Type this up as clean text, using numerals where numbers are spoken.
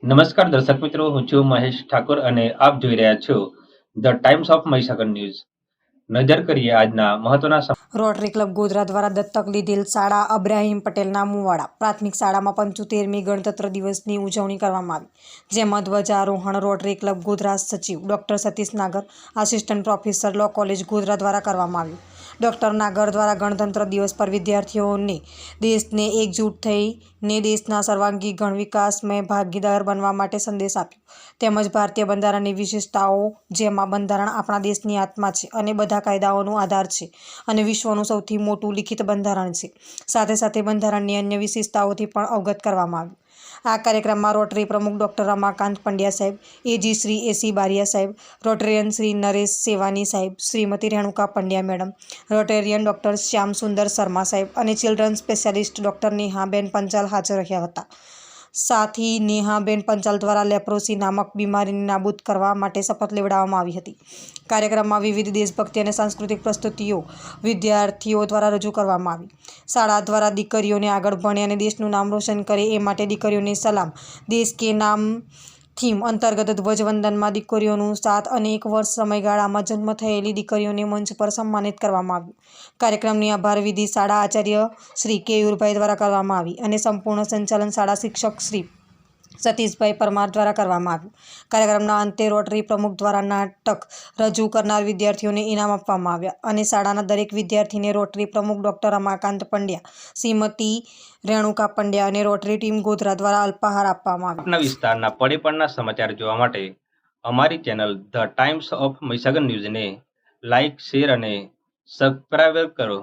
નમસ્કાર દર્શક મિત્રો, હું છું મહેશ ઠાકોર અને આપ જોઈ રહ્યા છો the Times of Mahisagar news. નજર કરીએ આજના મહત્વના રોટરી ક્લબ ગોધરા દ્વારા દત્તક લીધેલ શાળા અબ્રાહીમ પટેલના મુવાડા પ્રાથમિક શાળામાં 75મી ગણતંત્ર દિવસની ઉજવણી કરવામાં આવી, જેમાં ધ્વજારોહણ રોટરી ક્લબ ગોધરા સચિવ doctor Satish Nagar, assistant professor law college Godhra દ્વારા કરવામાં આવ્યું. ડોક્ટર નાગર દ્વારા ગણતંત્ર દિવસ પર વિદ્યાર્થીઓને દેશને એકજૂટ થઈને દેશના સર્વાંગી ગણ વિકાસમાં ભાગીદાર બનવા માટે સંદેશ આપ્યો, તેમજ ભારતીય બંધારણની વિશેષતાઓ, જેમાં બંધારણ આપણા દેશની આત્મા છે અને બધા કાયદાઓનો આધાર છે અને વિશ્વનું સૌથી મોટું લિખિત બંધારણ છે. સાથે સાથે બંધારણની અન્ય વિશેષતાઓથી પણ અવગત કરવામાં આવ્યું. આ કાર્યક્રમમાં રોટરી પ્રમુખ ડોક્ટર રમાકાંત પંડ્યા સાહેબ, એજી શ્રી એસી બારિયા સાહેબ, રોટેરિયન શ્રી નરેશ સેવાની સાહેબ, Shrimati Renuka Pandya madam, rotarian doctor Shyam Sundar Sharma સાહેબ અને children specialist doctor Nehaben Panchal હાજર રહ્યા હતા. સાથી નેહાબેન પંચાલ દ્વારા લેપ્રોસી નામક બીમારીને નાબૂદ કરવા માટે શપથ લેવડાવવામાં આવી હતી. કાર્યક્રમમાં વિવિધ દેશભક્તિ અને સાંસ્કૃતિક પ્રસ્તુતિઓ વિદ્યાર્થીઓ દ્વારા રજૂ કરવામાં આવી. શાળા દ્વારા દીકરીઓને આગળ ભણે અને દેશનું નામ રોશન કરે એ માટે દીકરીઓને સલામ દેશ કે નામ થીમ અંતર્ગત ધ્વજવંદનમાં દીકરીઓનું 7 અને 1 વર્ષ સમયગાળામાં જન્મ થયેલી દીકરીઓને મંચ પર સન્માનિત કરવામાં આવ્યું. કાર્યક્રમની આભાર વિધિ શાળા આચાર્ય શ્રી કેયુરભાઈ દ્વારા કરવામાં આવી અને સંપૂર્ણ સંચાલન શાળા શિક્ષક શ્રી સતીશભાઈ પરમાર દ્વારા કરવામાં આવ્યું. કાર્યક્રમના અંતે રોટરી પ્રમુખ દ્વારા નાટક રજૂ કરનાર વિદ્યાર્થીઓને ઇનામ આપવામાં આવ્યા અને શાળાના દરેક વિદ્યાર્થીને રોટરી પ્રમુખ ડોક્ટર રમાકાંત પંડ્યા, શ્રીમતી રેણુકા પંડ્યા અને રોટરી ટીમ ગોધરા દ્વારા અલ્પાહાર આપવામાં આવ્યો. આપના વિસ્તારના પડે સમાચાર જોવા માટે અમારી channel the Times of Mahisagar ન્યૂઝને લાઇક, શેર અને સબસ્ક્રાઇબ કરો.